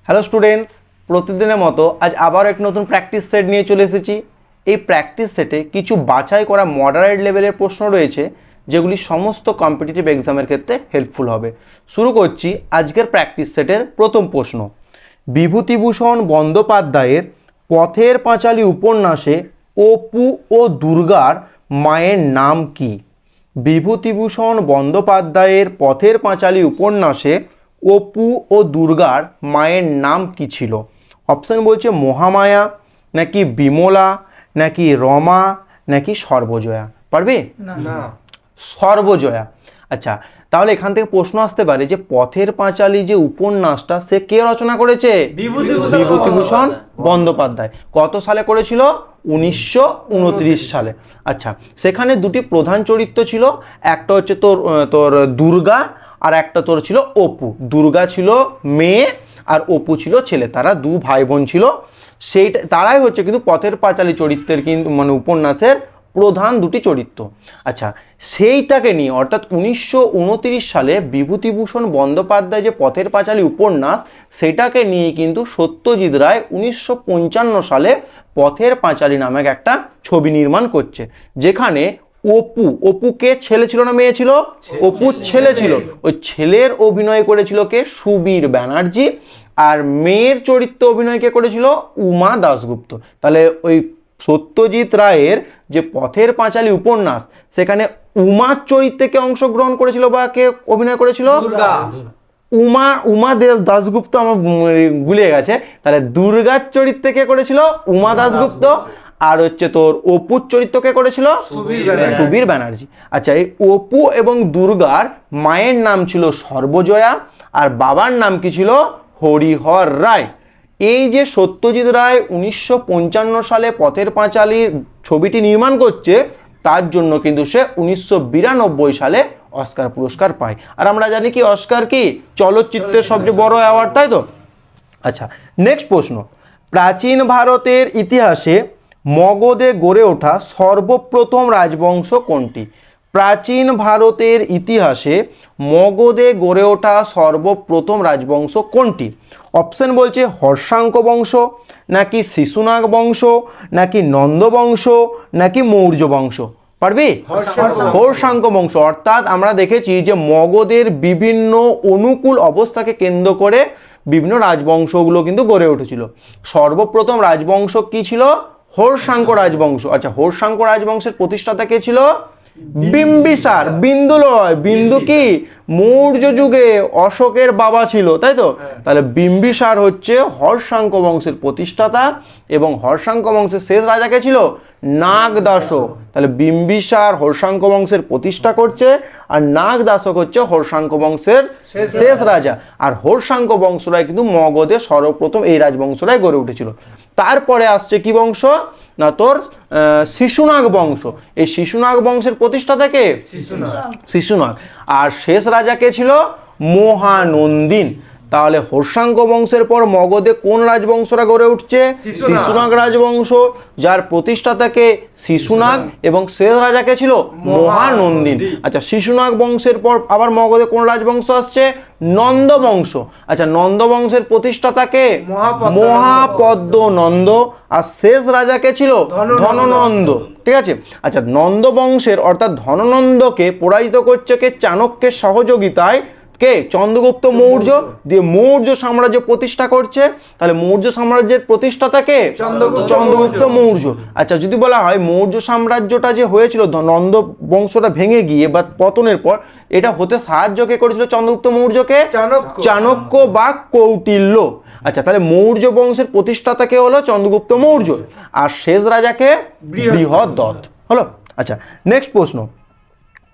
Hello students, প্রতিদিনের মতো আজ আবার এক নতুন প্র্যাকটিস সেট নিয়ে চলে এসেছি। এই প্র্যাকটিস সেটে কিছু বাছাই করা মডারেট লেভেলের প্রশ্ন রয়েছে যেগুলি সমস্ত কম্পিটিটিভ এক্সামের ক্ষেত্রে হেল্পফুল হবে। শুরু করছি আজকের প্র্যাকটিস সেটের প্রথম প্রশ্ন। বিভূতিভূষণ বন্দ্যোপাধ্যায়ের পথের পাঁচালী উপন্যাসে অপু ও দুর্গার মায়ের নাম কি? বিভূতিভূষণ বন্দ্যোপাধ্যায়ের পথের পাঁচালী উপন্যাসে অপু ও দুর্গার মায়ের নাম কি ছিল? অপশন বলছে মহামায়া, নাকি বিমলা, নাকি রমা, নাকি সর্বজয়া। পারবে? না। সর্বজয়া। আচ্ছা, তাহলে এখান থেকে প্রশ্ন আসতে পারে যে পথের পাঁচালী যে উপন্যাসটা সে কে রচনা করেছে? বিভূতিভূষণ বন্দ্যোপাধ্যায়। কত সালে করেছিল? 1929 সালে। আচ্ছা, সেখানে দুটি প্রধান চরিত্র ছিল, একটা হচ্ছে তোর দুর্গা, আর একটা তোর ছিল অপু। দুর্গা ছিল মেয়ে আর অপু ছিল ছেলে, তারা দু ভাই বোন ছিল। তারাই হচ্ছে কিন্তু পথের পাঁচালী চরিত্রের কিন্তু উপন্যাসের প্রধান দুটি চরিত্র। আচ্ছা, সেইটাকে নিয়ে অর্থাৎ 1929 সালে বিভূতিভূষণ বন্দ্যোপাধ্যায় যে পথের পাঁচালী উপন্যাস, সেটাকে নিয়ে কিন্তু সত্যজিৎ রায় 1955 সালে পথের পাঁচালী নামক একটা ছবি নির্মাণ করছে, যেখানে অপুকে ছেলে ছিল না মেয়ে ছিল? অপু ছেলে ছিল। ওই ছেলের অভিনয় করেছিল কে? সুবীর ব্যানার্জি। আর মেয়ের চরিত্র অভিনয় কে করেছিল? উমা দাশগুপ্ত। তাহলে ওই সত্যজিৎ রায়ের যে পথের পাঁচালী উপন্যাস, সেখানে উমার চরিত্রে কে অংশগ্রহণ করেছিল বা কে অভিনয় করেছিল? উমা দাশগুপ্ত। আমার গুলিয়ে গেছে। তাহলে দুর্গার চরিত্রে কে করেছিল? উমা দাশগুপ্ত। আর হচ্ছে তোর অপুর চরিত্র কে করেছিল? সুবীর ব্যানার্জি। আচ্ছা, এই অপু এবং দুর্গার মায়ের নাম ছিল সর্বজয়া, আর বাবার নাম কি ছিল? হরিহর রায়। এই যে সত্যজিৎ রায় 1955 সালে পথের পাঁচালীর ছবিটি নির্মাণ করছে, তার জন্য কিন্তু সে 1992 সালে অস্কার পুরস্কার পায়। আর আমরা জানি কি অস্কার কি? চলচ্চিত্রের সবচেয়ে বড় অ্যাওয়ার্ড, তাই তো? আচ্ছা, নেক্সট প্রশ্ন। প্রাচীন ভারতের ইতিহাসে মগধে গড়ে ওঠা সর্বপ্রথম রাজবংশ কোনটি? প্রাচীন ভারতের ইতিহাসে মগধে গড়ে ওঠা সর্বপ্রথম রাজবংশ কোনটি? অপশন বলছে হর্ষাঙ্ক বংশ, নাকি শিশুনাগ বংশ, নাকি নন্দ বংশ, নাকি মৌর্য বংশ। পারবি? হর্ষাঙ্ক বংশ। অর্থাৎ আমরা দেখেছি যে মগধের বিভিন্ন অনুকূল অবস্থাকে কেন্দ্র করে বিভিন্ন রাজবংশগুলো কিন্তু গড়ে উঠেছিল। সর্বপ্রথম রাজবংশ কি ছিল? হর্ষাঙ্ক রাজবংশ। আচ্ছা, হর্ষাঙ্ক রাজবংশের প্রতিষ্ঠাতা কে ছিল? বিম্বিসার। বিন্দু নয়, বিন্দু কি মৌর্য যুগে অশোকের বাবা ছিল, তাই তো? তাহলে বিম্বিসার হচ্ছে হর্ষাঙ্ক বংশের প্রতিষ্ঠাতা, এবং হর্ষাঙ্ক বংশের শেষ রাজা কে ছিল? নাগদাশক। তাহলে বিম্বিসার হর্ষাঙ্ক বংশের প্রতিষ্ঠা করছে, আর নাগদাশক হচ্ছে হর্ষাঙ্ক বংশের শেষ রাজা। আর হর্ষাঙ্ক বংশরাই কিন্তু মগধে সর্বপ্রথম এই রাজবংশরাই গড়ে উঠেছিল। তারপরে আসছে কি বংশ? না তোর শিশুনাগ বংশ। এই শিশুনাগ বংশের প্রতিষ্ঠাতা কে? শিশুনাগ। আর শেষ রাজা কে ছিল? মহানন্দিন। তাহলে হর্ষাঙ্ক বংশের পর মগধে কোন রাজবংশরা গড়ে উঠছে? শিশুনাগ রাজবংশ, যার প্রতিষ্ঠাতাকে শিশুনাগ, এবং শেষ রাজা কে ছিল? মহানন্দিন। আচ্ছা, শিশুনাগ বংশের পর আবার মগধে কোন রাজবংশ আসছে? নন্দ বংশ। আচ্ছা, নন্দ বংশের প্রতিষ্ঠাতাকে? মহাপদ্ম নন্দ। আর শেষ রাজা কে ছিল? ধননন্দ। ঠিক আছে। আচ্ছা, নন্দ বংশের অর্থাৎ ধননন্দকে পরাজিত করছে কে? চাণক্যের সহযোগিতায় কে? চন্দ্রগুপ্ত মৌর্য। দিয়ে মৌর্য সাম্রাজ্য প্রতিষ্ঠা করছে। তাহলে মৌর্য সাম্রাজ্যের প্রতিষ্ঠাতা কে? চন্দ্রগুপ্ত মৌর্য। আচ্ছা, যদি বলা হয় মৌর্য সাম্রাজ্যটা যে হয়েছিল নন্দ বংশটা ভেঙে গিয়ে বা পতনের পর, এটা হতে সাহায্য কে করেছিল চন্দ্রগুপ্ত মৌর্যকে? চাণক্য বা কৌটিল্য। আচ্ছা, তাহলে মৌর্য বংশের প্রতিষ্ঠাতা কে হলো? চন্দ্রগুপ্ত মৌর্য। আর শেষ রাজাকে? বৃহদ্রথ। হলো। আচ্ছা, নেক্সট প্রশ্ন।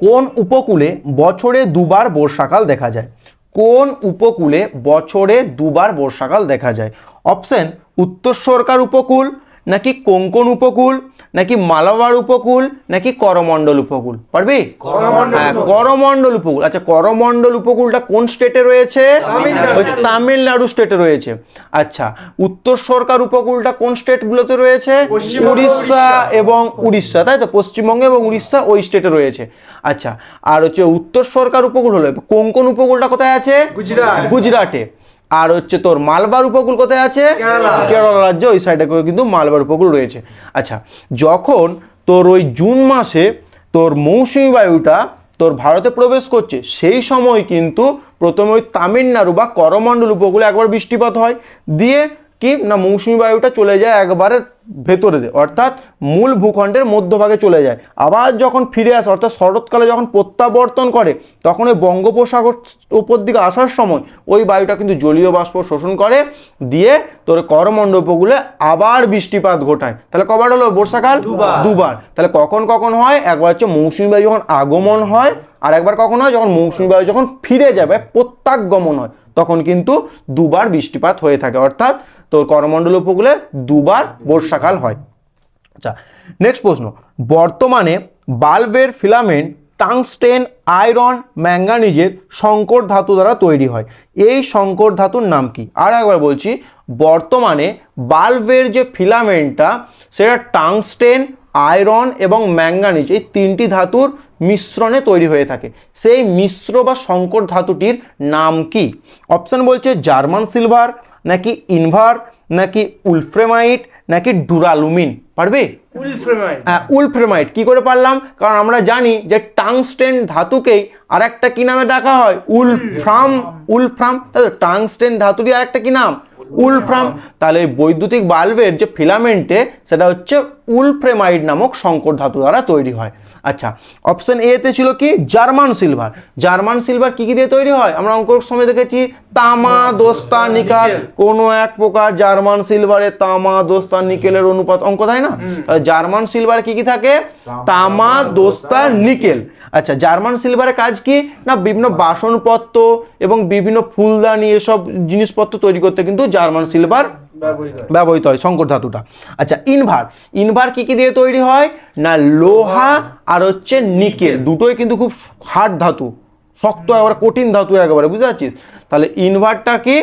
কোন উপকূলে বছরে দুবার বর্ষাকাল দেখা যায়? কোন উপকূলে বছরে দুবার বর্ষাকাল দেখা যায়? অপশন উত্তর সরকার উপকূল, নাকি কোঙ্কণ উপকূল, নাকি মালাবার উপকূল, নাকি করমণ্ডল উপকূল। পারবি? হ্যাঁ, করমণ্ডল উপকূল। আচ্ছা, করমণ্ডল উপকূলটা কোন স্টেটে রয়েছে? তামিলনাড়ু স্টেটে রয়েছে। আচ্ছা, উত্তর সরকার উপকূলটা কোন স্টেটগুলোতে রয়েছে? উড়িষ্যা এবং উড়িষ্যা, তাই তো? পশ্চিমবঙ্গে এবং উড়িষ্যা ওই স্টেটে রয়েছে। আচ্ছা, আর হচ্ছে উত্তর সরকার উপকূল হলো। কোঙ্কণ উপকূলটা কোথায় আছে? গুজরাটে। আর হচ্ছে তোর মালবার উপকূল কোথায় আছে? কেরালা রাজ্য, ওই সাইডে করে কিন্তু মালবার উপকূল রয়েছে। আচ্ছা, যখন তোর ওই জুন মাসে তোর মৌসুমী বায়ুটা তোর ভারতে প্রবেশ করছে, সেই সময় কিন্তু প্রথমে ওই তামিলনাড়ু বা করমণ্ডল উপকূলে একবার বৃষ্টিপাত হয়, দিয়ে কি না মৌসুমী বায়ুটা চলে যায় একবারে ভেতরে দিয়ে, অর্থাৎ মূল ভূখণ্ডের মধ্যভাগে চলে যায়। আবার যখন ফিরে আসে, অর্থাৎ শরৎকালে যখন প্রত্যাবর্তন করে, তখন ওই বঙ্গোপসাগর উপর দিকে আসার সময় ওই বায়ুটা কিন্তু জলীয় বাষ্প শোষণ করে, দিয়ে তোর করমণ্ডল উপকূলে আবার বৃষ্টিপাত ঘটায়। তাহলে কবার হলো বর্ষাকাল? দুবার। তাহলে কখন কখন হয়? একবার হচ্ছে মৌসুমী বায়ু যখন আগমন হয়, আর একবার কখন হয় যখন মৌসুমী বায়ু যখন ফিরে যাবে, প্রত্যাগমন হয়, তখন কিন্তু দুবার বৃষ্টিপাত হয়ে থাকে, অর্থাৎ তোর করমণ্ডল উপকূলে দুবার বর্ষাকাল হয়। আচ্ছা, নেক্সট প্রশ্ন, বর্তমানে বাল্বের ফিলামেন্ট টাংস্টেন, আয়রন, ম্যাঙ্গানিজের সংকর ধাতু দ্বারা তৈরি হয়। এই সংকর ধাতুর নাম কি? আর একবার বলছি, বর্তমানে বাল্বের যে ফিলামেন্টটা সেটা টাংস্টেন, আয়রন এবং ম্যাঙ্গানিজ এই তিনটি ধাতুর মিশ্রণে তৈরি হয়ে থাকে। সেই মিশ্র বা সংকর ধাতুটির নাম কি? অপশন বলছে জার্মান সিলভার, নাকি ইনভার, নাকি উলফ্রেমাইট, নাকি ডুরালুমিন। পারবে? উলফ্রেমাইট। কি করে পারলাম? কারণ আমরা জানি যে টাংস্টেন ধাতুকেই আর একটা কি নামে ডাকা হয়? উলফ্রাম। উলফ্রাম, টাংস্টেন ধাতুটি আর একটা কি নাম? উলফ্রাম। তাহলে বৈদ্যুতিক বাল্বের যে ফিলামেন্টে সেটা হচ্ছে উলফ্রেমাইড নামক সংকর ধাতু দ্বারা তৈরি হয়। আচ্ছা, অপশন এ তে ছিল কি জার্মান সিলভার। জার্মান সিলভার কি কি দিয়ে তৈরি হয়? আমরা অঙ্কের সময় দেখেছি তামা, দস্তা, নিকেল। কোনো এক প্রকার জার্মান সিলভারে তামা, দস্তা, নিকেলের অনুপাত অঙ্ক, তাই না? তাহলে জার্মান সিলভারে কি কি থাকে? তামা, দস্তা, নিকেল। আচ্ছা, জার্মান সিলভারের কাজ কি না বিভিন্ন বাসনপত্র এবং বিভিন্ন ফুলদানি এসব জিনিসপত্র তৈরি করতে কিন্তু জার্মান সিলভার ব্যবহৃত হয়, সংকর ধাতুটা। আচ্ছা, ইনভার। ইনভার কি কি দিয়ে তৈরি হয়? না লোহা আর হচ্ছে নিকেল, দুটোই কিন্তু খুব হার্ড ধাতু, শক্ত একেবারে কঠিন ধাতু একেবারে, বুঝতে পারছিস? তাহলে ইনভারটা কি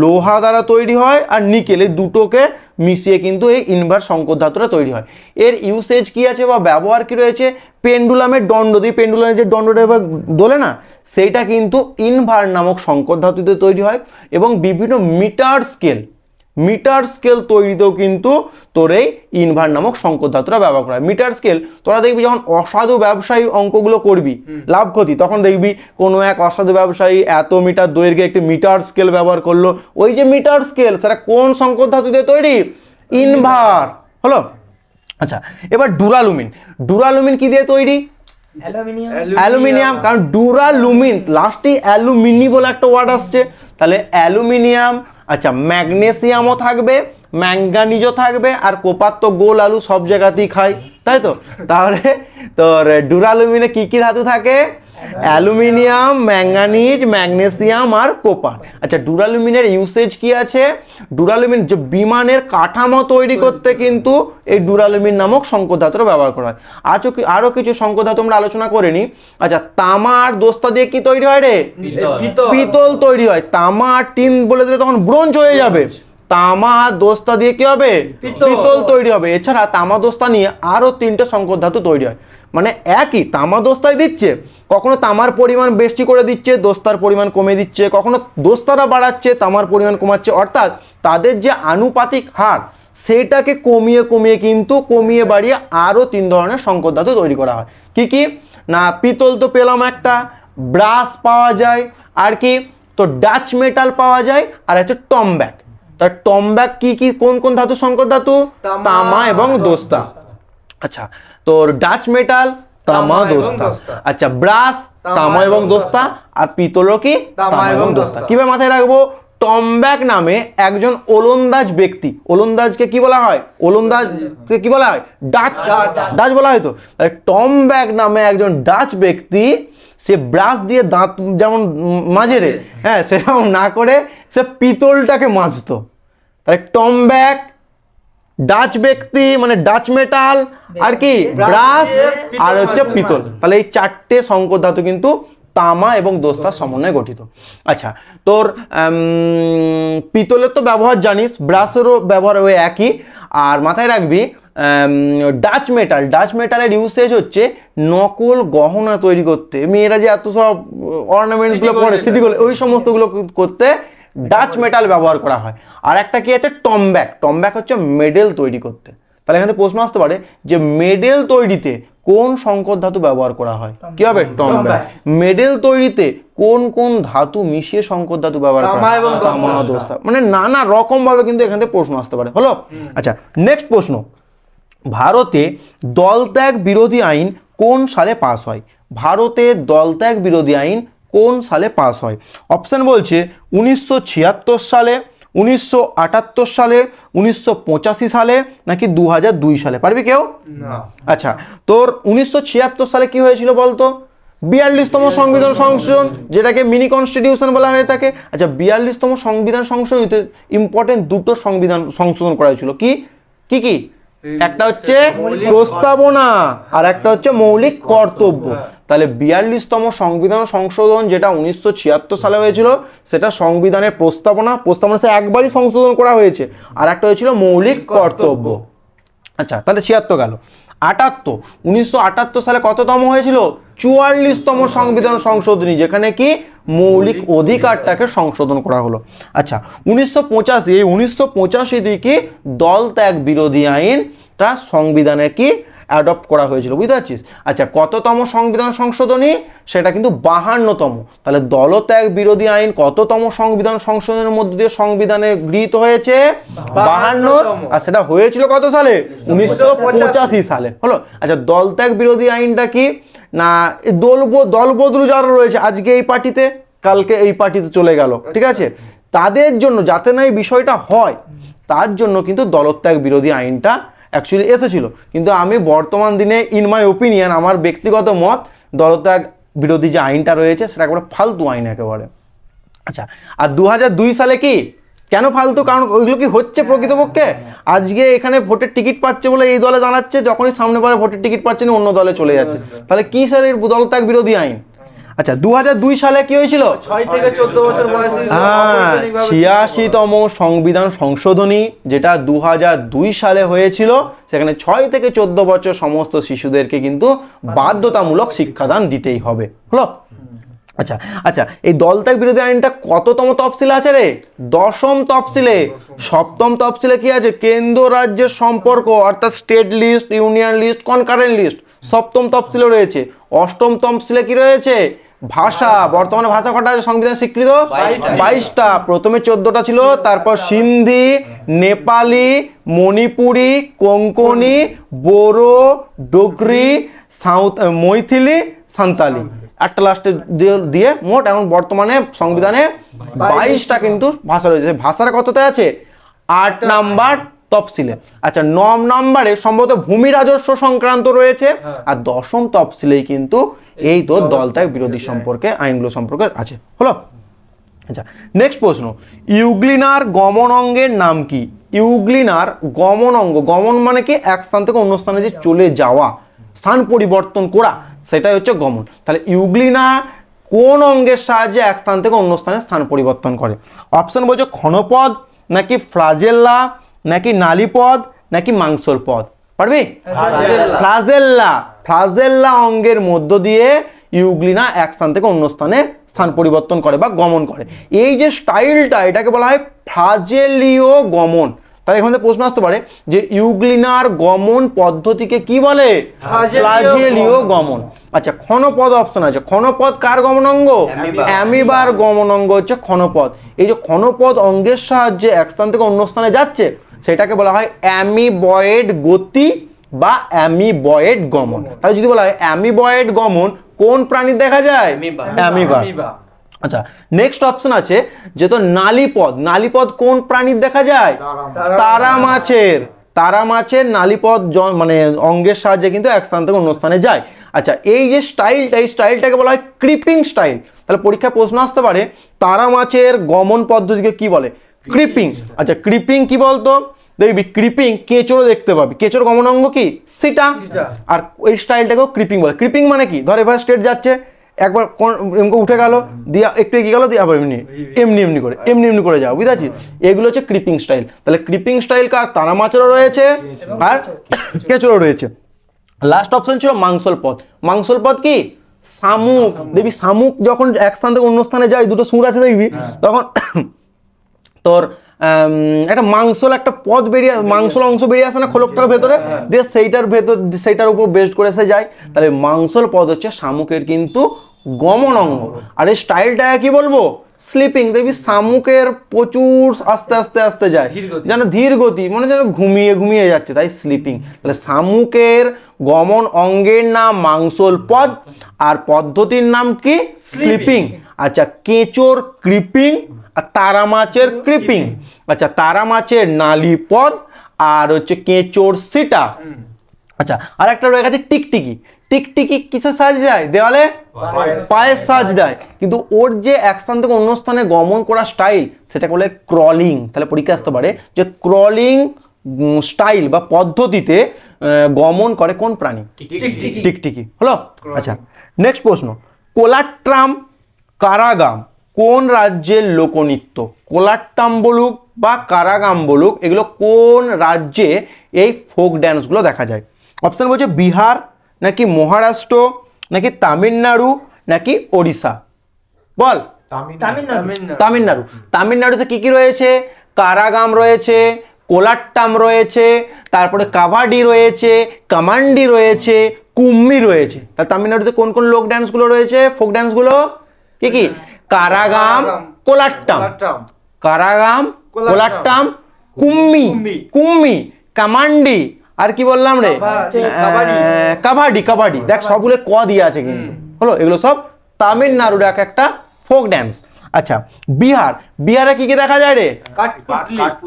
লোহা দ্বারা তৈরি হয় আর নিকেল, এই দুটোকে মিশিয়ে কিন্তু এই ইনভার সংকর ধাতুটা তৈরি হয়। এর ইউসেজ কি আছে বা ব্যবহার কি রয়েছে? পেন্ডুলামের দণ্ড দিয়ে, পেন্ডুলামের যে দণ্ডটা এবার দোলে না, সেইটা কিন্তু ইনভার নামক সংকর ধাতুতে তৈরি হয়। এবং বিভিন্ন মিটার স্কেল তৈরিতেও কিন্তু তোর এই ইনভার নামক সংকর ধাতুটা ব্যবহার করা হয়। মিটার স্কেল তোরা দেখবি যখন অসাধু ব্যবসায়ী অঙ্কগুলো করবি, লাভ ক্ষতি, তখন দেখবি কোনো এক অসাধু ব্যবসায়ী এত মিটার দৈর্ঘ্যে একটি মিটার স্কেল ব্যবহার করলো। ওই যে মিটার স্কেল, সেটা কোন সংকর ধাতু দিয়ে তৈরি? ইনভার। হলো? আচ্ছা, এবার ডুরালুমিন। ডুরালুমিন কি দিয়ে তৈরি? অ্যালুমিনিয়াম। কারণ ডুরালুমিন লাস্টে অ্যালুমিনি বলে একটা ওয়ার্ড আসছে, তাহলে অ্যালুমিনিয়াম। আচ্ছা, ম্যাগনেসিয়ামও থাকবে, ম্যাঙ্গানিজও থাকবে, আর কোপার তো গোল আলু সব জায়গাতেই খায়, তাই তো? তাহলে তোর ডুরালুমিনে কি কি ধাতু থাকে? অ্যালুমিনিয়াম, ম্যাঙ্গানিজ, ম্যাগনেসিয়াম আর কোপার। আচ্ছা, ডুরালুমিনের ইউসেজ কি আছে? ডুরালুমিন যে বিমানের কাঠামো তৈরি করতে কিন্তু এই ডুরালুমিন নামক সংকর ধাতুটা ব্যবহার করা হয়। আরো কিছু সংকর ধাতু আমরা আলোচনা করে নিই। আচ্ছা, তামা আর দস্তা দিয়ে কি তৈরি হয় রে? পিতল তৈরি হয়। তামা আর টিন বলে দিলে তখন ব্রোঞ্জ হয়ে যাবে। তামা আর দস্তা দিয়ে কি হবে? পিতল তৈরি হবে। এছাড়া তামা দস্তা নিয়ে আরো তিনটে সংকর ধাতু তৈরি হয়। মানে একই তামা দস্তায় দিচ্ছে, কখনো তামার পরিমাণ বেশি করে দিচ্ছে, দস্তার পরিমাণ কমে দিচ্ছে, কখনো দস্তারা বাড়াচ্ছে, তামার পরিমাণ কমাচ্ছে, অর্থাৎ তাদের যে আনুপাতিক হার সেটাকে কমিয়ে কমিয়ে কিন্তু কমিয়ে বাড়িয়ে আরো তিন ধরনের সংকর ধাতু তৈরি করা হয়। কি কি? না পিতল তো পেলাম একটা, ব্রাস পাওয়া যায়, আর কি তো ডাচ মেটাল পাওয়া যায়, আর হচ্ছে টমব্যাক। তার টমব্যাক কি কি কোন কোন ধাতু সংকর ধাতু? তামা এবং দস্তা। আচ্ছা, তোর ডাচ মেটাল তামা দস্তা। আচ্ছা, ব্রাস তামা এবং দস্তা, আর পিতলও কি তামা এবং দস্তা। কিভাবে মাথায় রাখবো? টমব্যাক নামে একজন ওলন্দাজ ব্যক্তি, ওলন্দাজকে কি বলা হয়? ওলন্দাজকে কি বলা হয়? ডাচ বলা হয়। তো টমব্যাক নামে একজন ডাচ ব্যক্তি, সে ব্রাশ দিয়ে দাঁত যেমন মাজে রে, হ্যাঁ, সেরকম না করে সে পিতলটাকে মাজতো। তাহলে টমব্যাক, ডাচ ব্যক্তি মানে ডাচ মেটাল, আর কি ব্রাশ, আর হচ্ছে পিতল। তাহলে এই চারটে সংকর ধাতু কিন্তু তামা এবং দস্তার সমন্বয়ে গঠিত। আচ্ছা, তোর পিতলের তো ব্যবহার জানিস, ব্রাশেরও ব্যবহার ওই একই। আর মাথায় রাখবি ডাচ মেটালের ইউসেজ হচ্ছে নকল গহনা তৈরি করতে। মেয়েরা যে এত সব অর্নামেন্টসগুলো পরে সিটিগুলো, ওই সমস্তগুলো করতে ডাচ মেটাল ব্যবহার করা হয়। আর একটা কি আছে, টম্ব্যাক। টম্ব্যাক হচ্ছে মেডেল তৈরি করতে। তাহলে এখানে প্রশ্ন আসতে পারে যে মেডেল তৈরিতে কোন সংকর ধাতু ব্যবহার করা হয়, কি হবে, টম্ব্যাক। মেডেল তৈরিতে কোন কোন ধাতু মিশিয়ে সংকর ধাতু ব্যবহার করা হয়, তামা দস্তা। মানে নানা রকম ভাবে কিন্তু এখান থেকে প্রশ্ন আসতে পারে। হলো, আচ্ছা নেক্সট প্রশ্ন, ভারতে দলত্যাগ বিরোধী আইন কোন সালে পাস হয়? ভারতে দলত্যাগ বিরোধী আইন কোন সালে পাস হয়? অপশন বলছে 1976 সালে, 1978 সালে, 1985 সালে, নাকি 2002 সালে। পারবি কেউ? আচ্ছা, তোর 1976 সালে কি হয়েছিল বলতো? 42তম সংবিধান সংশোধন, যেটাকে মিনি কনস্টিটিউশন বলা হয়ে থাকে। আচ্ছা, 42তম সংবিধান সংশোধনীতে ইম্পর্টেন্ট দুটো সংবিধান সংশোধন করা হয়েছিল। কি কি কি? একটা হচ্ছে প্রস্তাবনা আর একটা হচ্ছে মৌলিক কর্তব্য। তাহলে 42তম সংবিধান সংশোধন যেটা 1976 সালে হয়েছিল, সেটা সংবিধানের প্রস্তাবনা, প্রস্তাবনা সে একবারই সংশোধন করা হয়েছে, আর একটা হয়েছিল মৌলিক কর্তব্য। আচ্ছা, তাহলে 76 গেল। 78, 1978 সালে কততম হয়েছিল? 44তম সংবিধান সংশোধনী, যেখানে কি মৌলিক অধিকারটাকে সংশোধন করা হলো। আচ্ছা, 1985 দিকে দল ত্যাগ বিরোধী আইনটা সংবিধানে কি অ্যাডপ্ট করা হয়েছিল, বুঝতে পারছিস? আচ্ছা, কততম সংবিধান সংশোধনী? সেটা কিন্তু 52তম। তাহলে দলত্যাগ বিরোধী আইন কততম সংবিধান সংশোধনের মধ্য দিয়ে সংবিধানে গৃহীত হয়েছে? 52। আর সেটা হয়েছিল কত সালে? 1985 সালে। হলো, আচ্ছা দলত্যাগ বিরোধী আইনটা কি না, দল বদলু যারা রয়েছে, আজকে এই পার্টিতে কালকে এই পার্টিতে চলে গেল, ঠিক আছে, তাদের জন্য যাতে না এই বিষয়টা হয়, তার জন্য কিন্তু দলত্যাগ বিরোধী আইনটা অ্যাকচুয়ালি এসেছিল। কিন্তু আমি বর্তমান দিনে ইন মাই ওপিনিয়ন, আমার ব্যক্তিগত মত, দলত্যাগ বিরোধী যে আইনটা রয়েছে সেটা একেবারে ফালতু আইন একেবারে। আচ্ছা, আর 2002 সালে কি কেন ফালতু? কারণ ওইগুলো কি হচ্ছে প্রকৃতপক্ষে? আজকে এখানে ভোটের টিকিট পাচ্ছে বলে এই দলে দাঁড়াচ্ছে, যখনই সামনে বারে ভোটের টিকিট পাচ্ছে না অন্য দলে চলে যাচ্ছে। তাহলে কি স্যার এর দলত্যাগ বিরোধী আইন? আচ্ছা, 2002 সালে কি হয়েছিল? 6 থেকে 14 বছর বয়সী 86তম সংবিধান সংশোধনী, যেটা 2002 সালে হয়েছিল, সেখানে 6 থেকে 14 বছর সমস্ত শিশুদেরকে কিন্তু বাধ্যতামূলক শিক্ষাদান দিতেই হবে। হলো, আচ্ছা আচ্ছা, এই দলত্যাগ বিরোধী আইনটা কততম তফসিলে আছে রে? 10ম তফসিলে। 7ম তফসিলে কি আছে? কেন্দ্র রাজ্যের সম্পর্ক, অর্থাৎ state list, union list, concurrent list, 7ম তফসিলে রয়েছে। 8ম তফসিলে কি রয়েছে? ভাষা। বর্তমানে ভাষা কটা আছে সংবিধান স্বীকৃত? 22টা। প্রথমে 14টা ছিল, তারপর সিন্ধি, নেপালি, মণিপুরি, কোঙ্কনি, বোরো, ডোগরি, মৈথিলি, সাঁওতালি, একটা লাস্টে দিয়ে মোট এখন বর্তমানে সংবিধানে 22টা কিন্তু ভাষা রয়েছে। ভাষার কততে আছে? 8 নাম্বার তফসিলে। আচ্ছা, 9 নম্বরে সম্ভবত ভূমি রাজস্ব সংক্রান্ত রয়েছে, আর 10ম তফসিলেই কিন্তু এই তো দলত্যাগ বিরোধী সম্পর্কে আইনগুলো সম্পর্কে আছে। হলো, আচ্ছা নেক্সট প্রশ্ন, ইউগ্লিনার গমন অঙ্গের নাম কি? ইউগ্লিনার গমন অঙ্গ, গমন মানে কি? এক স্থান থেকে অন্য স্থানে যে চলে যাওয়া, স্থান পরিবর্তন করা, সেটাই হচ্ছে গমন। তাহলে ইউগ্লিনা কোন অঙ্গের সাহায্যে এক স্থান থেকে অন্য স্থানে স্থান পরিবর্তন করে? অপশন বলছে ক্ষণপদ, নাকি ফ্লাজেল্লা, নাকি নালীপদ, নাকি মাংসল পদ। পারবি? ফ্লাজেল্লা। ফ্লাজেল্লা অঙ্গের মধ্য দিয়ে ইউগ্লিনা এক স্থান থেকে অন্য স্থানে স্থান পরিবর্তন করে বা গমন করে। এই যে স্টাইলটা, এটাকে বলা হয় ফ্লাজেলীয় গমন। তাহলে এখানে প্রশ্ন আসতে পারে যে ইউগ্লিনার গমন পদ্ধতিকে কি বলে? ফ্লাজেলীয় গমন। আচ্ছা, ক্ষণপদ অপশন আছে। ক্ষণপদ কার গমন অঙ্গ? অ্যামিবার গমন অঙ্গ হচ্ছে ক্ষণপদ। এই যে ক্ষণপদ অঙ্গের সাহায্যে এক স্থান থেকে অন্য স্থানে যাচ্ছে, সেটাকে বলা হয় অ্যামিবয়েড গতি বা অ্যামিবয়েড গমন। তাহলে যদি বলা হয় অ্যামিবয়েড গমন কোন প্রাণীর দেখা যায়? অ্যামিবা। আচ্ছা, নেক্সট অপশন আছে যে তো নালীপদ। নালীপদ কোন প্রাণীর দেখা যায়? তারা মাছের। তারা মাছের নালীপদ মানে অঙ্গের সাহায্যে কিন্তু এক স্থান থেকে অন্য স্থানে যায়। আচ্ছা, এই যে স্টাইলটা, এই স্টাইলটাকে বলা হয় ক্রিপিং স্টাইল। তাহলে পরীক্ষায় প্রশ্ন আসতে পারে তারা মাছের গমন পদ্ধতিকে কি বলে? ক্রিপিং। আচ্ছা, ক্রিপিং কি বলতো? দেখবি ক্রিপিং কেঁচোড় দেখতে পাবি। কেঁচোর গমন অঙ্গ কি? সিটা। আর ওই স্টাইলটাকেও ক্রিপিং বলে। ক্রিপিং মানে কি? ধর এবার স্ট্রেট যাচ্ছে, একবার এমনি উঠে গেল, দিয়ে একটু এগিয়ে গেল, দিয়ে আবার এমনি এমনি করে যাও, বুঝতে পারছিস? এগুলো হচ্ছে ক্রিপিং স্টাইল। তাহলে ক্রিপিং স্টাইল কার? তারা মাছেরও রয়েছে আর কেঁচোড়ও রয়েছে। লাস্ট অপশন ছিল মাংসল পদ। মাংসল পদ কি? শামুক। দেখবি শামুক যখন এক স্থান থেকে অন্য স্থানে যায়, দুটো সুর আছে দেখবি, তখন তোর একটা মাংসল একটা পদ বেরিয়ে মাংসল অংশ বেরিয়ে আসে না খোলকটার ভেতরে দিয়ে সেইটার উপর বেস্ট করে এসে যায়, তাহলে মাংসল পদ হচ্ছে শামুকের কিন্তু গমন অঙ্গ। আর এই স্টাইলটা কি বলবো, স্লিপিং। দেখবি শামুকের প্রচুর আস্তে আস্তে আস্তে যায়, যেন ধীর গতি, মানে যেন ঘুমিয়ে ঘুমিয়ে যাচ্ছে, তাই স্লিপিং। তাহলে শামুকের গমন অঙ্গের নাম মাংসল পদ আর পদ্ধতির নাম কি, স্লিপিং। আচ্ছা, কেঁচোর ক্রিপিং আর তারা মাছের ক্রিপিং। আচ্ছা, তারা মাছের নালী পদ আর হচ্ছে কেঁচোর সিটা। আচ্ছা, আর একটা রয়ে গেছে টিকটিকি। টিকটিকি কিসের সাহায্যে যায়, দেওয়ালে পায়ের সাহায্যে যায়, কিন্তু ওর যে এক স্থান থেকে অন্য স্থানে গমন করা স্টাইল সেটাকে বলে ক্রলিং। তাহলে পরীক্ষা আসতে পারে যে ক্রলিং স্টাইল বা পদ্ধতিতে গমন করে কোন প্রাণী, টিকটিকি। হলো। আচ্ছা, নেক্সট প্রশ্ন, কোলাট্রাম কারাগাম কোন রাজ্যের লোকনৃত্য? কোলাট্টাম বলুক বা কারাগাম বলুক, এগুলো কোন রাজ্যে এই ফোক ড্যান্সগুলো দেখা যায়? অপশন বলছে বিহার নাকি মহারাষ্ট্র নাকি তামিলনাড়ু নাকি ওড়িশা। বল। তামিলনাড়ু। তামিলনাড়ুতে কি কি রয়েছে, কারাগাম রয়েছে, কোলাট্টাম রয়েছে, তারপরে কাভাডি রয়েছে, কামান্ডি রয়েছে, কুম্মি রয়েছে। তাহলে তামিলনাড়ুতে কোন কোন লোক ড্যান্সগুলো রয়েছে, ফোক ড্যান্সগুলো কি কি? কারাগাম, কোলাট্টাম, কারাগাম, কোলাট্টাম, কুম্মি, কুম্মি, কামান্ডি, আর কি বললাম রে, কাবাডি। কাবাডি দেখ সবগুলো ক দিয়ে আছে কিন্তু। হলো, এগুলো সব তামিলনাড়ুর এক একটা ফোক ড্যান্স। আচ্ছা, বিহার। বিহারে কি কি দেখা যায় রে?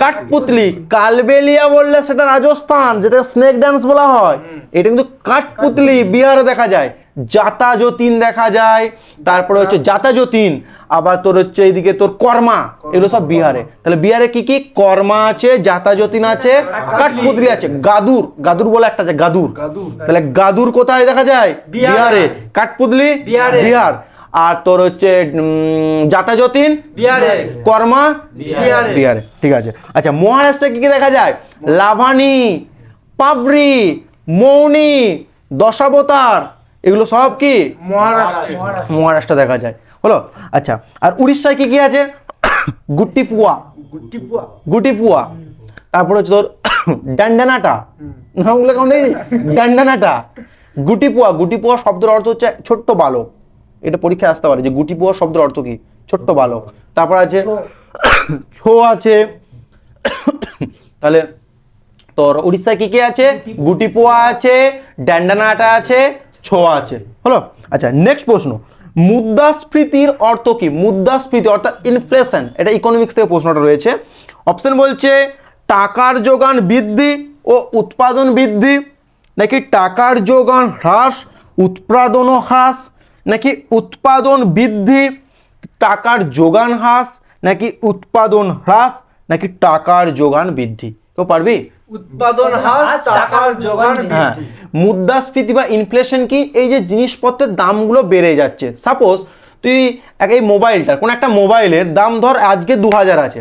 কাঠপুতলি। কালবেলিয়া বললে সেটা রাজস্থান, যেটা স্নেক ড্যান্স বলা হয়, এটা কিন্তু কাঠপুতলি বিহারে দেখা যায়। জাতা যতীন দেখা যায়, তারপরে হচ্ছে জাতা যতীন, আবার তোর হচ্ছে এইদিকে তোর কর্মা, এগুলো সব বিহারে। তাহলে বিহারে কি কি? কর্মা আছে, জাতা যতীন আছে, কাঠপুতলি আছে, গাদুর, গাদুর বলে একটা আছে, গাদুর। তাহলে গাদুর কোথায় দেখা যায়? বিহারে। কাঠপুতলি বিহার। আর তোর হচ্ছে জাতা যতীন বিহারে, কর্মা বিহারে। ঠিক আছে। আচ্ছা, মহারাষ্ট্রে কি কি দেখা যায়? লাভানি, পাবরি, মৌনি, দশাবতার, এগুলো সব কি মহারাষ্ট্রে দেখা যায়। হলো। আচ্ছা, আর উড়িষ্যায় কি কি আছে? গুটিপুয়া, গুটিপুয়া, তারপরে হচ্ছে তোর ডান্ডানাটা, নামগুলো কেমন দেখি, ডান্ডানাটা, গুটিপুয়া। গুটিপুয়া শব্দের অর্থ হচ্ছে ছোট্ট বালক, এটা পরীক্ষায় আসতে পারে যে গুটিপুয়া শব্দের অর্থ কি, ছোট্ট বালক। তারপর আছে ছো আছে। তাহলে তোর উড়িষ্যায় কি কি আছে? গুটিপুয়া আছে, ডান্ডানাটা আছে, ছো আছে। হলো। আচ্ছা, নেক্সট প্রশ্ন, মুদ্রাস্ফীতির অর্থ কি? মুদ্রাস্ফীতি অর্থাৎ ইনফ্লেশন, এটা ইকোনমিক্স থেকে প্রশ্নটা রয়েছে। অপশন বলছে টাকার যোগান বৃদ্ধি ও উৎপাদন বৃদ্ধি, নাকি টাকার যোগান হ্রাস উৎপাদন হ্রাস, নাকি উৎপাদন বৃদ্ধি টাকার যোগান হ্রাস, নাকি উৎপাদন হ্রাস, নাকি টাকার যোগান বৃদ্ধি? কেউ পারবি? উৎপাদন হ্রাস, টাকার যোগান হ্যাঁ, মুদ্রাস্ফীতি বা ইনফ্লেশন কি? এই যে জিনিসপত্রের দামগুলো বেড়ে যাচ্ছে। সাপোজ তুই এই মোবাইলটার, কোন একটা মোবাইলের দাম ধর আজকে 2000 আছে,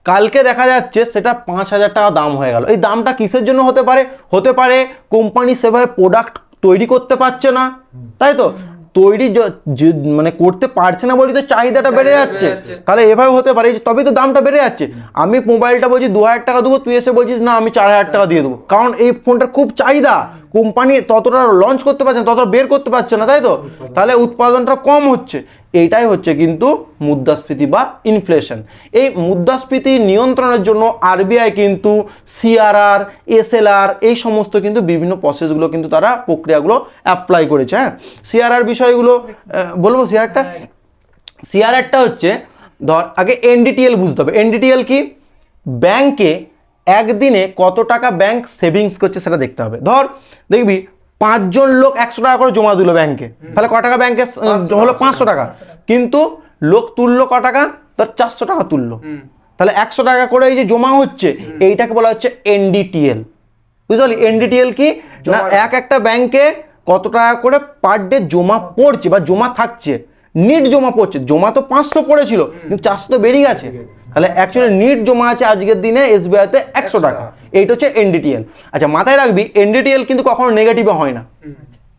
কালকে দেখা যাচ্ছে সেটা 5000 টাকা দাম হয়ে গেল। এই দামটা কিসের জন্য হতে পারে? হতে পারে কোম্পানি সেভাবে প্রোডাক্ট তৈরি করতে পারছে না, তাই তো, তৈরি মানে করতে পারছে না বলে তো চাহিদাটা বেড়ে যাচ্ছে। তাহলে এভাবে হতে পারে, তবে তো দামটা বেড়ে যাচ্ছে। আমি মোবাইলটা বলছি 2000 টাকা দেবো, তুই এসে বলছিস না আমি 4000 টাকা দিয়ে দেবো, কারণ এই ফোনটার খুব চাহিদা, কোম্পানি ততটা লঞ্চ করতে পারছে না, ততটা বের করতে পারছে না, তাই তো, তাহলে উৎপাদনটা কম হচ্ছে। এইটাই হচ্ছে কিন্তু মুদ্রাস্ফীতি বা ইনফ্লেশন। এই মুদ্রাস্ফীতি নিয়ন্ত্রণের জন্য আরবিআই কিন্তু সিআরআর, এসএলআর এই সমস্ত কিন্তু বিভিন্ন প্রসেসগুলো কিন্তু তারা প্রক্রিয়াগুলো অ্যাপ্লাই করেছে। হ্যাঁ, সিআরআর বিষয়গুলো বলবো। সিআরআরটা হচ্ছে ধর আগে এনডিটিএল বুঝতে হবে। এনডিটিএল কি? ব্যাংকে একদিনে কত টাকা ব্যাংক সেভিংস করছে সেটা দেখতে হবে। ধর দেখবি 5 জন লোক 100 টাকা করে জমা দিল ব্যাংকে, তাহলে ক টাকা ব্যাংকে হলো? 500 টাকা। কিন্তু লোক তুললো ক টাকা? তার 400 টাকা তুললো, তাহলে 100 টাকা করে এই যে জমা হচ্ছে, এইটাকে বলা হচ্ছে এনডিটিএল। বুঝলি এনডিটিএল কি না? একটা ব্যাংকে কত টাকা করে পার ডে জমা পড়ছে বা জমা থাকছে, নিট জমা পড়ছে। জমা তো 500 পড়েছিল, কিন্তু 400 তো বেরিয়ে গেছে, তাহলে অ্যাকচুয়ালি নিট জমা আছে আজকের দিনে এসবিআইতে 100 টাকা। এইটা হচ্ছে এনডিটিএল। আচ্ছা, মাথায় রাখবি এনডিটিএল কিন্তু কখনো নেগেটিভে হয় না,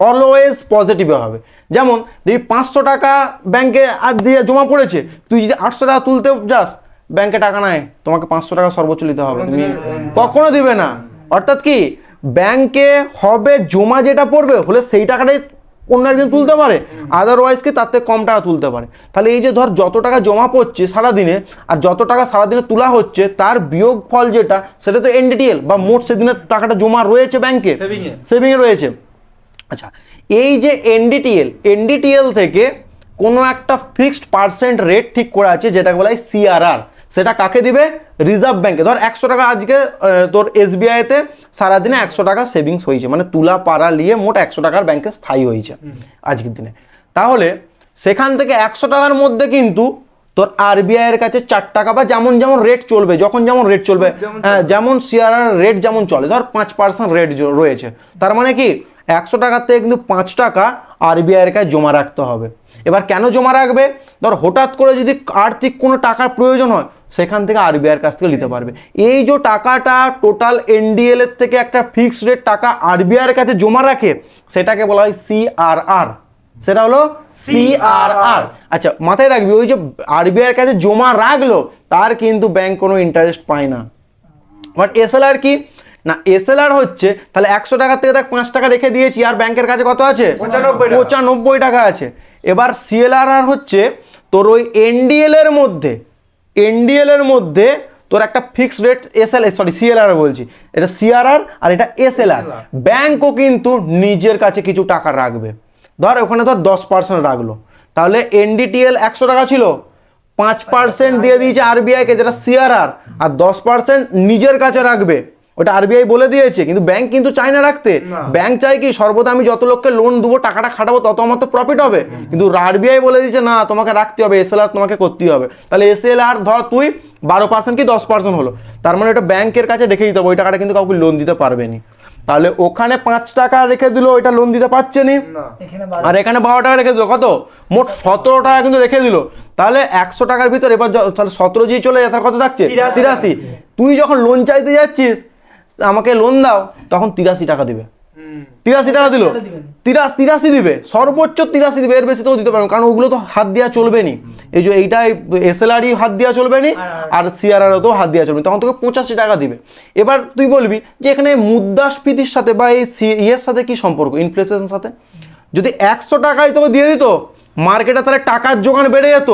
অলওয়েজ পজিটিভে হবে। যেমন দেখবি 500 টাকা ব্যাংকে আজ দিয়ে জমা পড়েছে, তুই যদি 800 টাকা তুলতে যাস, ব্যাংকে টাকা নাই, তোমাকে 500 টাকা সর্বোচ্চ নিতে হবে, তুমি কখনো দিবে না। অর্থাৎ কি ব্যাংকে হবে জমা যেটা পড়বে হলে সেই টাকাটাই অন্য একজন তুলতে পারে, আদারওয়াইজ কি তার থেকে কম টাকা তুলতে পারে। তাহলে এই যে ধর যত টাকা জমা পড়ছে সারাদিনে আর যত টাকা সারাদিনে তোলা হচ্ছে তার বিয়োগ ফল যেটা সেটা তো এনডিটিএল বা মোট সেদিনের টাকাটা জমা রয়েছে ব্যাংকে, সেভিংয়ে রয়েছে। আচ্ছা, এই যে এনডিটিএল থেকে কোনো একটা ফিক্সড পার্সেন্ট রেট ঠিক করা আছে যেটাকে বলা হয় সিআরআর, সেটা কাকে দিবে? রিজার্ভ ব্যাংকে। ধর 100 টাকা আজকে তোর এসবিআইতে সারাদিনে 100 টাকা সেভিংস হয়েছে, মানে তুলা পাড়া নিয়ে মোট 100 টাকার ব্যাংকে স্থায়ী হয়েছে আজকের দিনে। তাহলে সেখান থেকে 100 টাকার মধ্যে কিন্তু তোর আরবিআই এর কাছে 4 টাকা বা যেমন যেমন রেট চলবে, যখন যেমন রেট চলবে, হ্যাঁ যেমন সিআরআর রেট যেমন চলে, ধর 5% রেট রয়েছে, তার মানে কি 100 টাকার থেকে কিন্তু 5 টাকা আরবিআই এর কাছে জমা রাখতে হবে। এবার কেন জমা রাখবে? ধর হঠাৎ করে যদি আর্থিক কোনো টাকার প্রয়োজন হয় সেখান থেকে আরবিআই এর কাছ থেকে নিতে পারবে। এই যে টাকাটা টোটাল এনডিএল এর থেকে একটা ফিক্সড রেট টাকা আরবিআই এর কাছে জমা রাখে সেটাকে বলা হয় সিআরআর, সেটা হলো সিআরআর। আচ্ছা মাথায় রাখবি, ওই যে আরবিআই এর কাছে জমা রাখলো তার কিন্তু ব্যাংক কোনো ইন্টারেস্ট পায় না। বাট এসএলআর কি না, এসএলআর হচ্ছে তাহলে 100 টাকা থেকে দেখ 5 টাকা রেখে দিয়েছি আর ব্যাংকের কাছে কত আছে? 95 টাকা আছে। এবার সিএলআরআর হচ্ছে তোর ওই এনডিএল এর মধ্যে তোর একটা ফিক্সড রেট সিএলআর বলছি, এটা সিআরআর আর এটা এসএলআর। ব্যাংকও কিন্তু নিজের কাছে কিছু টাকা রাখবে, ধর ওখানে ধর 10% রাখলো, তাহলে এনডিটিএল 100 টাকা ছিল, 5% দিয়ে দিয়েছে আরবিআই কে যেটা সিআরআর, আর 10% নিজের কাছে রাখবে, ওটা আরবিআই বলে দিয়েছে। কিন্তু ব্যাংক কিন্তু চায় না রাখতে, ব্যাংক চায় কি সর্বদা আমি যত লোককে লোন দেবো টাকাটা খাটাবো তত আমার তো প্রফিট হবে, কিন্তু আরবিআই বলে দিয়েছে না তোমাকে রাখতে হবে, এসএলআর তোমাকে করতেই হবে। তাহলে এসএলআর ধর তুই 12% কি 10% হলো, তার মানে ওটা ব্যাংকের কাছে রেখে দিতে হবে, ওই টাকাটা কিন্তু কাউকে লোন দিতে পারবে না। তাহলে ওখানে 5 টাকা রেখে দিল, ওইটা লোন দিতে পারছে নি, আর এখানে 12 টাকা রেখে দিল, কত মোট 17 টাকা কিন্তু রেখে দিল। তাহলে 100 টাকার ভিতরে এবার তাহলে 17 জি চলে যায়, তার কত থাকছে? 83। তুই যখন লোন চাইতে যাচ্ছিস আমাকে লোন দাও তখন 83 টাকা দিবে, 83 টাকা দিল, 83 দিবে, সর্বোচ্চ 83 দিবে, এর বেশি তো দিতে পারবে, কারণ ওগুলো তো হাত দেওয়া চলবে নি। এই যে এইটাই এসএলআরই হাত দেওয়া চলবে নি আর সিআরআরও তো হাত দেওয়া চলবে, তখন তোকে 85 টাকা দিবে। এবার তুই বলবি যে এখানে মুদ্রাস্ফীতির সাথে বা এই ইয়ের সাথে কি সম্পর্ক, ইনফ্লেশনের সাথে? যদি 100 টাকায় তোকে দিয়ে দিত মার্কেটে তাহলে টাকার যোগান বেড়ে যেত,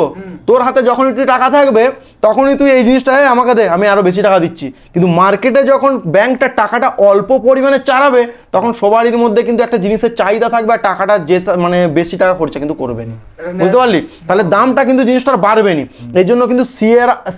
তোর হাতে যখনই তুই টাকা থাকবে তখনই তুই এই জিনিসটা আমাকে দে, আমি আরো বেশি টাকা দিচ্ছি। কিন্তু মার্কেটে যখন ব্যাংকটা টাকাটা অল্প পরিমাণে চালাবে তখন সবারই মধ্যে কিন্তু একটা জিনিসের চাহিদা থাকবে আর টাকাটা যে মানে বেশি টাকা খরচা কিন্তু করবে না, বুঝতে পারলি? তাহলে দামটা কিন্তু জিনিসটার বাড়বে না। এই জন্য কিন্তু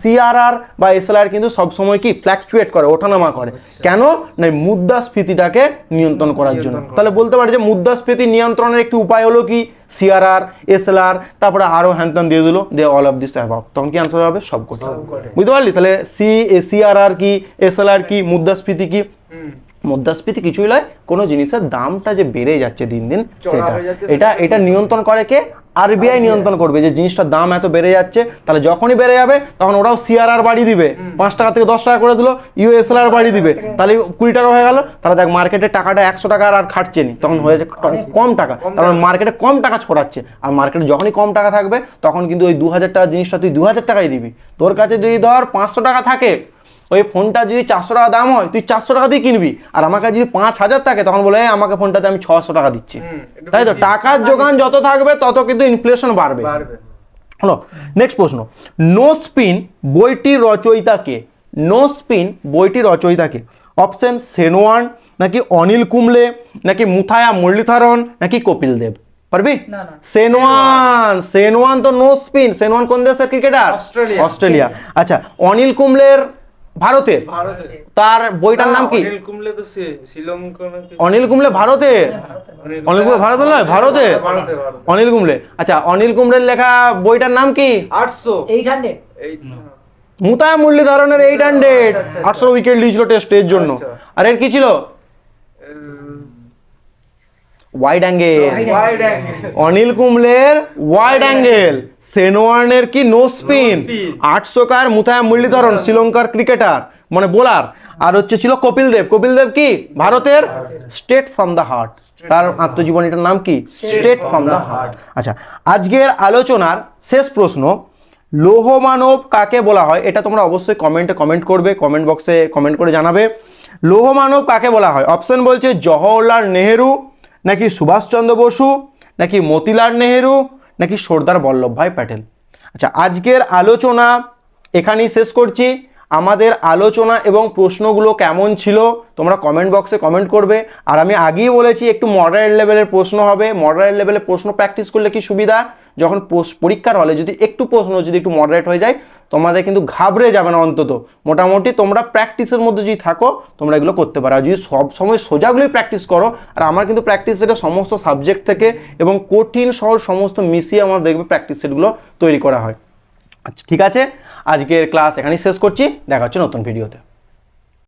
সিআরআর বা এসএলআর কিন্তু সবসময় কি ফ্ল্যাকচুয়েট করে, ওঠানামা করে। কেন না? মুদ্রাস্ফীতিটাকে নিয়ন্ত্রণ করার জন্য। তাহলে বলতে পারি যে মুদ্রাস্ফীতি নিয়ন্ত্রণের একটি উপায় হলো কি? সিআরআর, এসএলআর, তারপরে আরো হ্যান দিয়ে দিল, they all of this above, তখন কি আনসার হবে? সব কটি, বুঝতে পারলি? তাহলে সিআরআর কি, এসএলআর কি, মুদ্রাস্ফীতি কি? মুদ্রাস্ফীতি কিছুই নয়, কোনো জিনিসের দামটা যে বেড়ে যাচ্ছে দিন দিন সেটা এটা নিয়ন্ত্রণ করে কে? আরবিআই নিয়ন্ত্রণ করবে যে জিনিসটার দাম এত বেড়ে যাচ্ছে, তাহলে যখনই বেড়ে যাবে তখন ওরাও সিআরআর বাড়িয়ে দিবে, 5 টাকা থেকে 10 টাকা করে দিল, ইউএসএলআর বাড়িয়ে দিবে, তাহলে 20 টাকা হয়ে গেল। তাহলে দেখ মার্কেটে টাকাটা 100 টাকা আর খাটছে নি, তখন হয়ে যাচ্ছে কম টাকা, তাহলে মার্কেটে কম টাকা ছড়াচ্ছে। আর মার্কেটে যখনই কম টাকা থাকবে তখন কিন্তু ওই 2000 টাকার জিনিসটা তুই 2000 টাকাই দিবি। তোর কাছে যদি ধর 500 টাকা থাকে, ওই ফোনটা যদি 400 টাকা দাম হয় তুই 400 টাকা দিয়ে কিনবি, আর আমার কাছে যদি 5000 থাকে তখন বলে আমাকে ফোনটাতে আমি 600 টাকা দিচ্ছি, তাই তো? টাকার যোগান যত থাকবে তত কিন্তু ইনফ্লেশন বাড়বে। হলো নেক্সট প্রশ্ন, নো স্পিন বইটির রচয়িতা কে? নো স্পিন বইটির রচয়িতা কে? অপশন সেনওয়ান, নাকি অনিল কুম্বলে, নাকি মুথায়া মুরলীধরন, নাকি কপিল দেব? পারবি? সেনওয়ান তো নো স্পিন। সেনওয়ান কোন দেশের ক্রিকেটার? অস্ট্রেলিয়া। আচ্ছা, অনিল কুম্বলের ভারতের, তার বইটার নাম কি? অনিল কুম্বলে ভারতের, অনিল কুম্বলে ভারতের নয়, ভারতের অনিল কুম্বলে। আচ্ছা, অনিল কুম্বলের লেখা বইটার নাম কি? 800 মুথায়া মুরলীধরনের 800, 800 উইকেট নিয়েছিল টেস্টের জন্য। আর এর কি ছিল? Wide angle. অনিল কুম্বলের ওয়াইড অ্যাঙ্গেল, সেনওয়ানের কি? No spin. 800 কার মুথায়া মুরলীধরন শ্রীলঙ্কার ক্রিকেটার মানে বোলার, আর হচ্ছে ছিল কপিল দেব। কপিল দেব কি? ভারতের স্ট্রেট ফ্রম দ্য হার্ট, তার আত্মজীবনীটার নাম কি? Straight from the heart. আচ্ছা, আজকের আলোচনার শেষ প্রশ্ন, লৌহ মানব কাকে বলা হয়, এটা তোমরা অবশ্যই কমেন্টে কমেন্ট করবে, কমেন্ট বক্সে কমেন্ট করে জানাবে। লৌহ মানব কাকে বলা হয়? অপশন বলছে জওহরলাল নেহেরু, নাকি সুভাষচন্দ্র বসু, নাকি মতিলাল নেহেরু, নাকি সর্দার বল্লভভাই প্যাটেল। আচ্ছা, আজকের আলোচনা এখানেই শেষ করছি। আমাদের আলোচনা এবং প্রশ্নগুলো কেমন ছিল তোমরা কমেন্ট বক্সে কমেন্ট করবে। আর আমি আগেই বলেছি একটু মডারেট লেভেলের প্রশ্ন হবে। মডারেট লেভেলের প্রশ্ন প্র্যাকটিস করলে কি সুবিধা, যখন পরীক্ষার হলে যদি একটু প্রশ্ন যদি একটু মডারেট হয়ে যায় তোমাদের কিন্তু ঘাবড়ে যাবে না, অন্তত মোটামুটি তোমরা প্র্যাকটিসের মধ্যে যদি থাকো তোমরা এগুলো করতে পারো। আর যদি সব সময় সোজাগুলোই প্র্যাকটিস করো, আর আমার কিন্তু প্র্যাকটিস সেটা সমস্ত সাবজেক্ট থেকে এবং কঠিন সহজ সমস্ত মিশিয়ে আমার দেখবে প্র্যাকটিস সেটগুলো তৈরি করা হয়। আচ্ছা ঠিক আছে, আজকের ক্লাস এখানেই শেষ করছি, দেখা হচ্ছে নতুন ভিডিওতে।